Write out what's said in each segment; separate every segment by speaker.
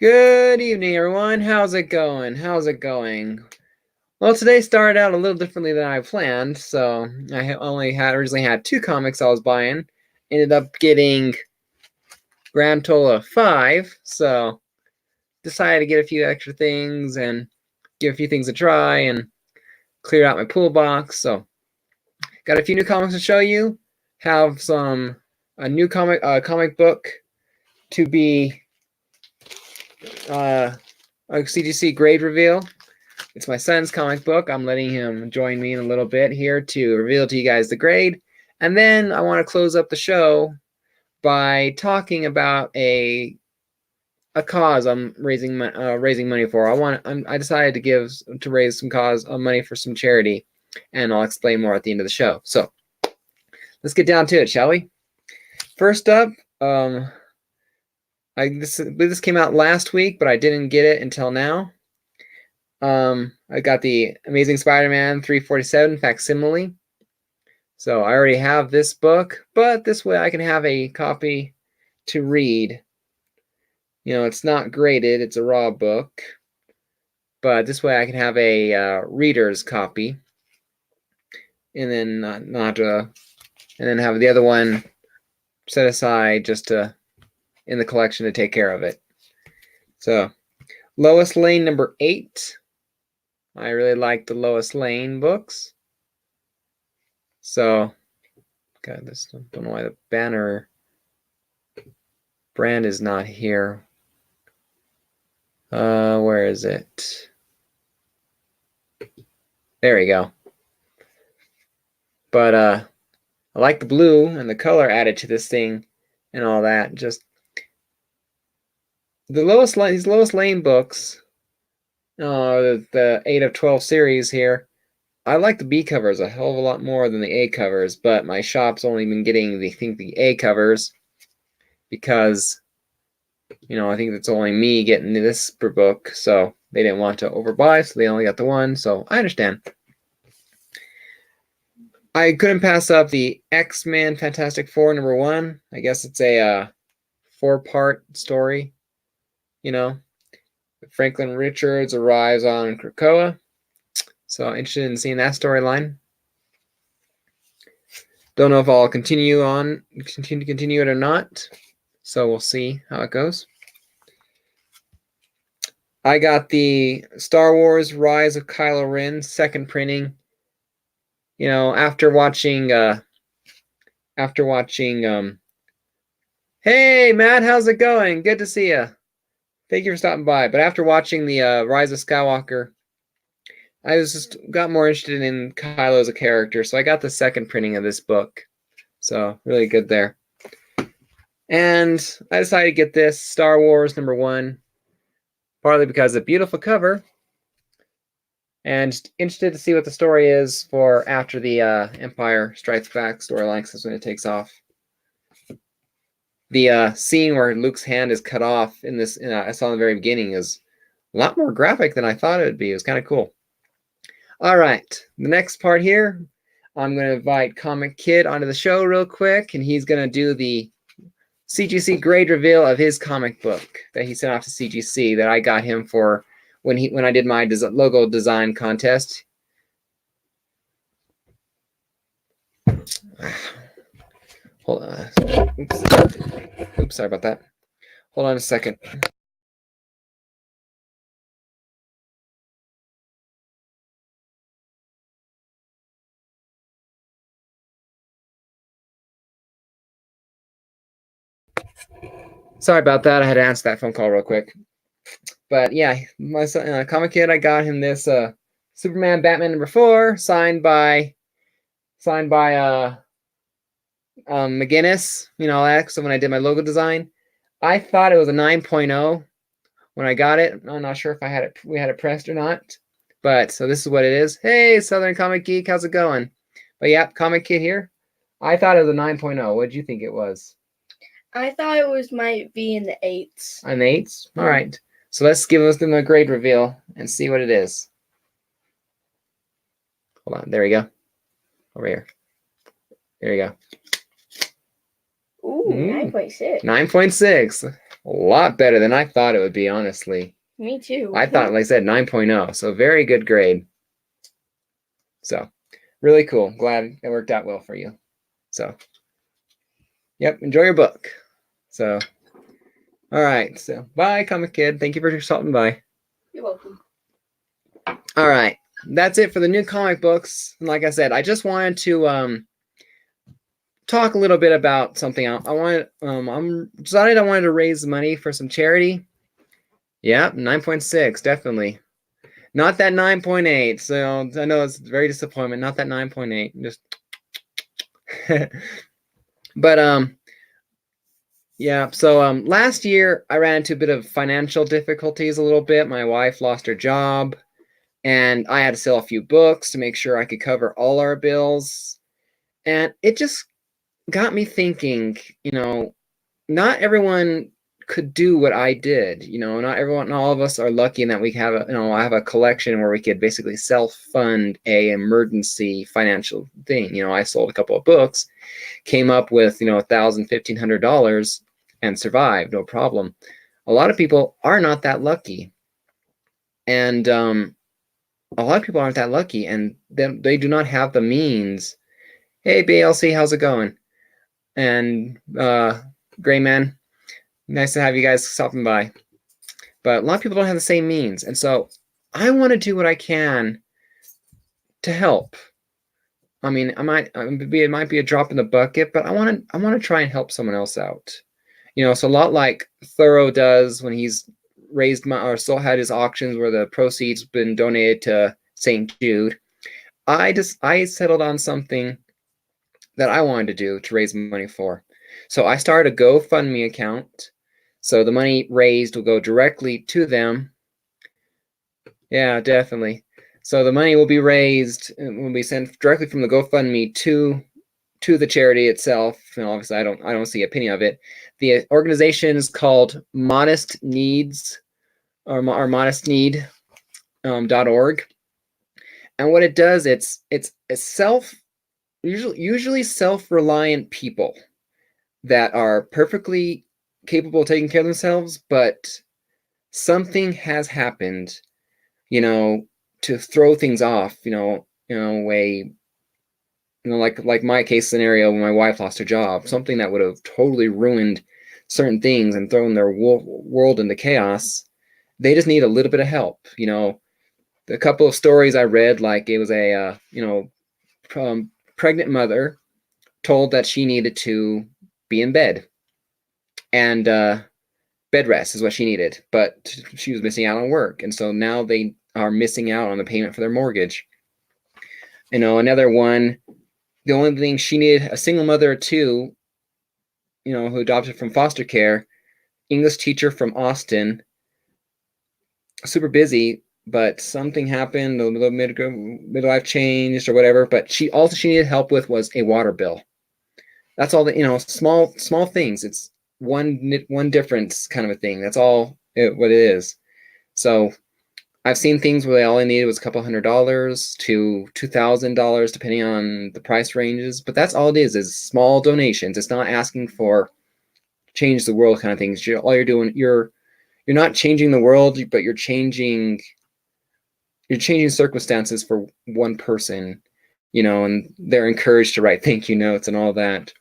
Speaker 1: Good evening, everyone. How's it going? How's it going? Well, today started out a little differently than I planned. So I originally had 2 comics I was buying. Ended up getting grand total of 5. So decided to get a few extra things and give a few things a try and clear out my pool box. So got a few new comics to show you. Have a new comic book to be a CGC grade reveal. It's my son's comic book. I'm letting him join me in a little bit here to reveal to you guys the grade. And then I want to close up the show by talking about a cause I'm raising money for. I decided to raise some money for some charity, and I'll explain more at the end of the show. So let's get down to it, shall we? First up, this came out last week, but I didn't get it until now. I got the Amazing Spider-Man 347 facsimile. So I already have this book, but this way I can have a copy to read. You know, it's not graded, it's a raw book, but this way I can have a reader's copy, and then and then have the other one set aside just in the collection to take care of it. So Lois Lane number 8. I really like the Lois Lane books. So, God, don't know why the banner brand is not here. Where is it? There we go. But I like the blue and the color added to this thing and all that. Just these Lois Lane books, the 8 of 12 series here. I like the B covers a hell of a lot more than the A covers, but my shop's only been getting the A covers because, you know, I think it's only me getting this per book, so they didn't want to overbuy, so they only got the one, so I understand. I couldn't pass up the X-Men Fantastic Four number 1. I guess it's a 4-part story, you know. Franklin Richards arrives on Krakoa. So I'm interested in seeing that storyline. Don't know if I'll continue it or not. So we'll see how it goes. I got the Star Wars Rise of Kylo Ren 2nd printing. You know, after watching hey Matt, how's it going? Good to see you. Thank you for stopping by. But after watching the Rise of Skywalker, I got more interested in Kylo as a character, so I got the 2nd printing of this book. So really good there. And I decided to get this Star Wars number 1, partly because of the beautiful cover, and interested to see what the story is for after the Empire Strikes Back storyline, because that's when it takes off. The scene where Luke's hand is cut off in this, I saw in the very beginning, is a lot more graphic than I thought it would be. It was kind of cool. All right, the next part here, I'm going to invite Comic Kid onto the show real quick, and he's going to do the CGC grade reveal of his comic book that he sent off to CGC that I got him for when I did my logo design contest. Hold on. Oops, sorry about that. Hold on a second. Sorry about that. I had to answer that phone call real quick. But yeah, my son, Comic Kid, I got him this Superman Batman number 4 signed by McGinnis, you know, that. So when I did my logo design, I thought it was a 9.0 when I got it. I'm not sure if we had it pressed or not. But so this is what it is. Hey, Southern Comic Geek, how's it going? But yeah, Comic Kid here. I thought it was a 9.0. What did you think it was?
Speaker 2: I thought it might be in the 8s.
Speaker 1: An 8s? All right. So let's give them a grade reveal and see what it is. Hold on. There we go. Over here. There you go.
Speaker 2: Ooh, 9.6.
Speaker 1: 9.6. A lot better than I thought it would be, honestly.
Speaker 2: Me too.
Speaker 1: I thought, like I said, 9.0. So very good grade. So really cool. Glad it worked out well for you. So, yep, enjoy your book. So, all right. So, bye, Comic Kid. Thank you for stopping by.
Speaker 2: You're welcome.
Speaker 1: All right. That's it for the new comic books. And like I said, I just wanted to talk a little bit about something. I'm decided I wanted to raise money for some charity. Yeah, 9.6, definitely. Not that 9.8. So I know it's very disappointment. Not that 9.8. Just but yeah, so last year I ran into a bit of financial difficulties a little bit. My wife lost her job, and I had to sell a few books to make sure I could cover all our bills. And it just got me thinking, not everyone could do what I did. Not all of us are lucky in that we have I have a collection where we could basically self-fund a emergency financial thing. I sold a couple of books, came up with, $1,000, $1,500 and survived, no problem. A lot of people are not that lucky. And a lot of people aren't that lucky, and they do not have the means. Hey, BLC, how's it going? And Gray Man, nice to have you guys stopping by. But a lot of people don't have the same means, and so I want to do what I can to help. I mean, it might be a drop in the bucket, but I want to try and help someone else out. So a lot like Thorough does when he's raised or still had his auctions where the proceeds been donated to St. Jude. I settled on something that I wanted to do to raise money for. So I started a GoFundMe account. So the money raised will go directly to them. Yeah, definitely. So the money will be raised and will be sent directly from the GoFundMe to the charity itself. And obviously I don't see a penny of it. The organization is called Modest Needs or modestneed.org. And what it does, it's usually self-reliant people that are perfectly capable of taking care of themselves, but something has happened, to throw things off, like my case scenario when my wife lost her job, something that would have totally ruined certain things and thrown their world into chaos. They just need a little bit of help. A couple of stories I read, like it was a pregnant mother told that she needed to be in bed, and bed rest is what she needed, but she was missing out on work, and so now they are missing out on the payment for their mortgage. Another one, the only thing she needed, a single mother of two, who adopted from foster care, English teacher from Austin, super busy, but something happened, the midlife changed or whatever, but she needed help with was a water bill. That's all small things. It's one difference kind of a thing. That's all what it is. So I've seen things where all I needed was a couple $100 to $2,000, depending on the price ranges. But that's all it is small donations. It's not asking for change the world kind of things. All you're doing, you're not changing the world, but you're changing circumstances for one person, and they're encouraged to write thank you notes and all that.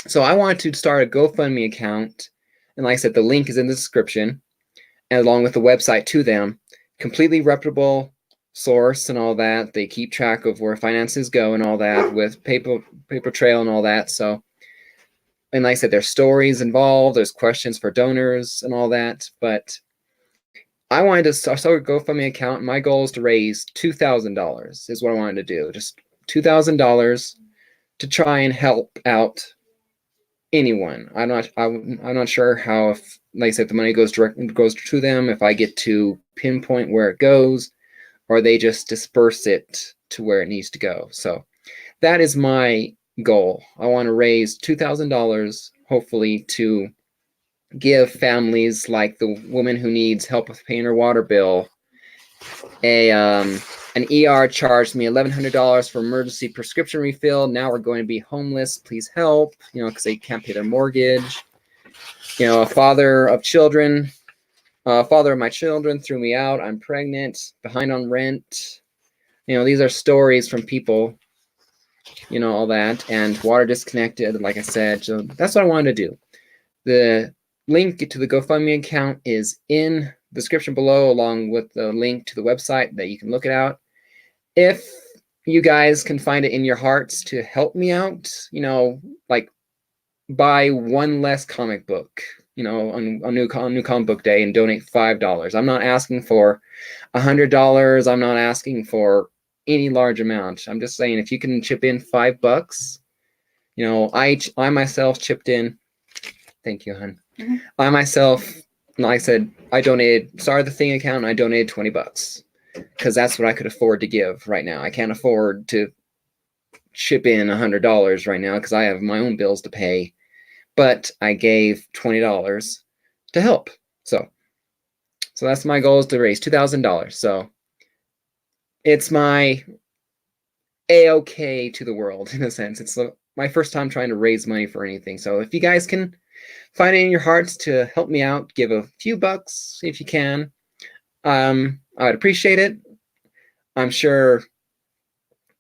Speaker 1: So I wanted to start a GoFundMe account, and like I said, the link is in the description, and along with the website to them. Completely reputable source and all that. They keep track of where finances go and all that with paper trail and all that. So, and like I said, there's stories involved, there's questions for donors and all that. But I wanted to start a GoFundMe account. My goal is to raise $2,000 is what I wanted to do. Just $2,000 to try and help out anyone. I'm not sure how, if, like I said, the money goes to them, if I get to pinpoint where it goes, or they just disperse it to where it needs to go. So that is my goal. I want to raise $2,000, hopefully, to give families like the woman who needs help with paying her water bill a An ER charged me $1,100 for emergency prescription refill. Now we're going to be homeless. Please help, because they can't pay their mortgage. A father of my children threw me out. I'm pregnant, behind on rent. These are stories from people, all that, and water disconnected, like I said. So that's what I wanted to do. The link to the GoFundMe account is in the description below, along with the link to the website that you can look it out. If you guys can find it in your hearts to help me out, like buy one less comic book, on new comic book day, and donate $5. I'm not asking for $100. I'm not asking for any large amount. I'm just saying, if you can chip in $5, I myself chipped in. Thank you, hon. Mm-hmm. I myself, like I said, I started the thing account, and I donated $20 because that's what I could afford to give right now. I can't afford to chip in $100 right now because I have my own bills to pay. But I gave $20 to help. So that's my goal, is to raise $2,000. So it's my A-okay to the world, in a sense. It's my first time trying to raise money for anything. So if you guys can find it in your hearts to help me out, give a few bucks if you can. I would appreciate it. I'm sure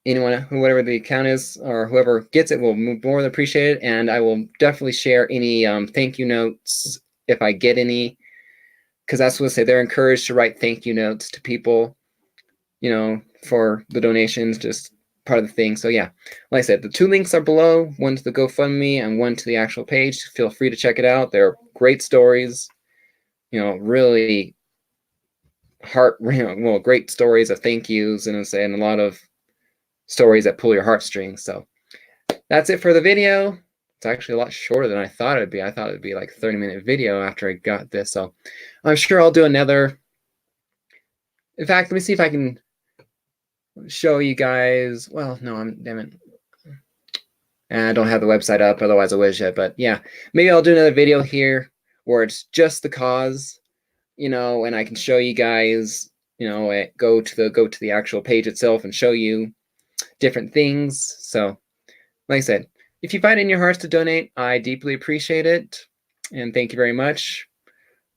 Speaker 1: anyone, whatever the account is, or whoever gets it, will more than appreciate it. And I will definitely share any thank you notes if I get any, because that's what I say. They're encouraged to write thank you notes to people, for the donations, just part of the thing. So yeah, like I said, the 2 links are below, one to the GoFundMe and one to the actual page. Feel free to check it out. They're great stories, really great stories of thank yous, and a lot of stories that pull your heartstrings. So that's it for the video. It's actually a lot shorter than I thought it'd be. I thought it'd be like a 30-minute video after I got this. So I'm sure I'll do another. In fact, let me see if I can show you guys. Well, no, damn it. And I don't have the website up, otherwise I wish it. But yeah, maybe I'll do another video here where it's just the cause, and I can show you guys, go to the actual page itself and show you different things. So like I said, if you find it in your hearts to donate, I deeply appreciate it, and thank you very much.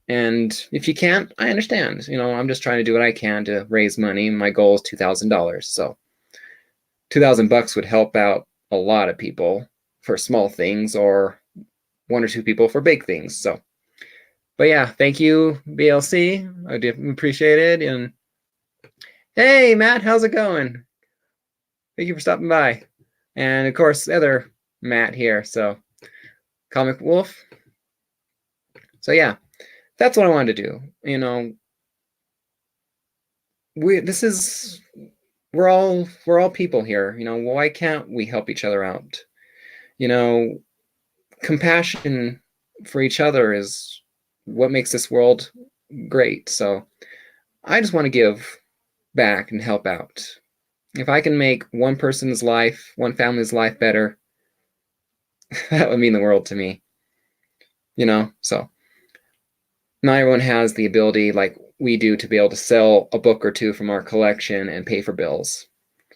Speaker 1: And if you can't, I understand. I'm just trying to do what I can to raise money. My goal is $2,000. So $2,000 would help out a lot of people for small things, or 1 or 2 people for big things. So, but yeah, thank you, BLC. I do appreciate it. And hey, Matt, how's it going? Thank you for stopping by. And of course, the other Matt here. So, Comic Wolf. So yeah, that's what I wanted to do. We're all people here. Why can't we help each other out? Compassion for each other is what makes this world great. So I just want to give back and help out. If I can make one person's life, one family's life better, that would mean the world to me. So not everyone has the ability like we do to be able to sell a book or 2 from our collection and pay for bills.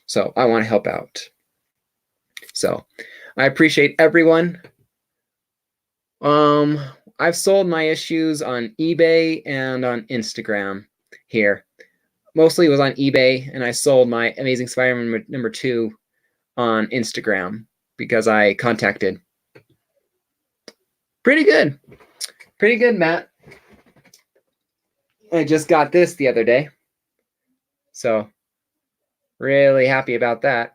Speaker 1: So I want to help out. So I appreciate everyone. I've sold my issues on eBay and on Instagram here. Mostly it was on eBay, and I sold my Amazing Spider-Man number 2 on Instagram because I contacted. Pretty good, Matt. I just got this the other day, so really happy about that.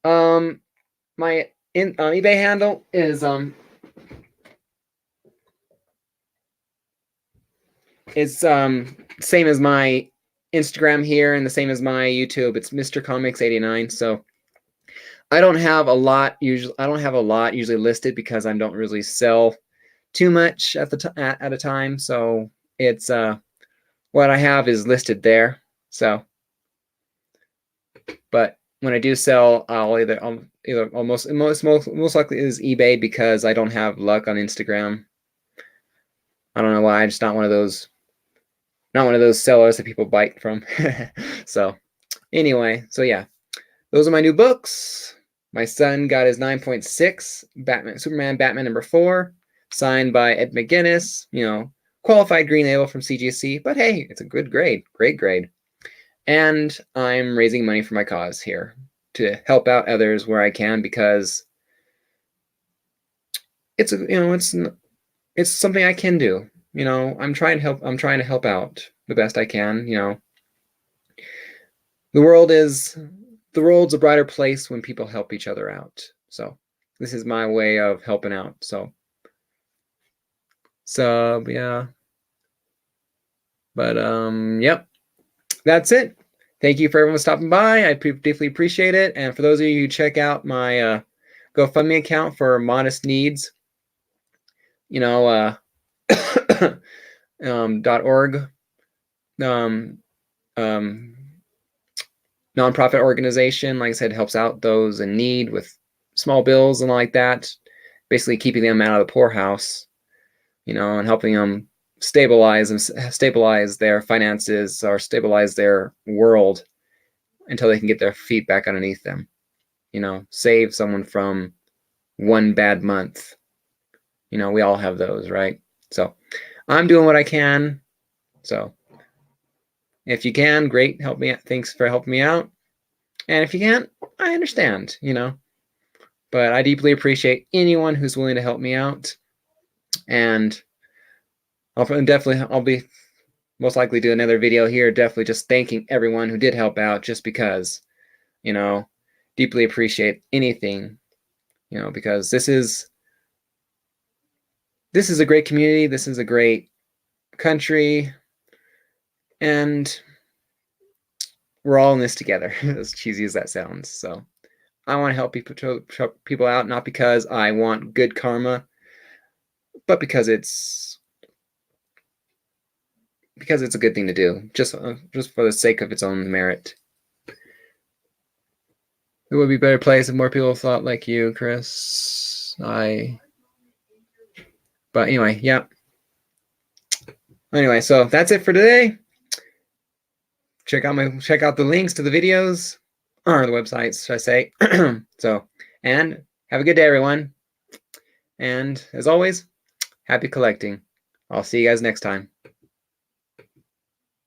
Speaker 1: My eBay handle is same as my Instagram here, and the same as my YouTube. It's Mr. Comics 89. So I don't have a lot usually listed because I don't really sell too much at a time. So it's what I have is listed there. So, but when I do sell, I'll most likely is eBay, because I don't have luck on Instagram. I don't know why. I'm just not one of those Not one of those sellers that people bite from. So anyway, so yeah, those are my new books. My son got his 9.6 Superman Batman #4, signed by Ed McGuinness, qualified green label from CGC, but hey, it's a good grade, great grade. And I'm raising money for my cause here to help out others where I can, because it's it's something I can do. I'm trying to help out the best I can. The world's a brighter place when people help each other out. So this is my way of helping out. So yeah. But yep, that's it. Thank you for everyone stopping by. I deeply appreciate it. And for those of you who check out my GoFundMe account for modest needs, .org, nonprofit organization, like I said, helps out those in need with small bills and like that, basically keeping them out of the poorhouse, and helping them stabilize their finances or stabilize their world until they can get their feet back underneath them. Save someone from one bad month. We all have those, right? So I'm doing what I can. So if you can, great, help me out. Thanks for helping me out. And if you can't, I understand, but I deeply appreciate anyone who's willing to help me out. And I'll be most likely do another video here, definitely just thanking everyone who did help out, just because, deeply appreciate anything, because this is a great community. This is a great country, and we're all in this together, as cheesy as that sounds. So I want to help people out, not because I want good karma, but because it's a good thing to do, just for the sake of its own merit. It would be a better place if more people thought like you, Chris. But anyway, yeah. Anyway, so that's it for today. Check out the links to the videos, or the websites, should I say. So, and have a good day, everyone. And as always, happy collecting. I'll see you guys next time.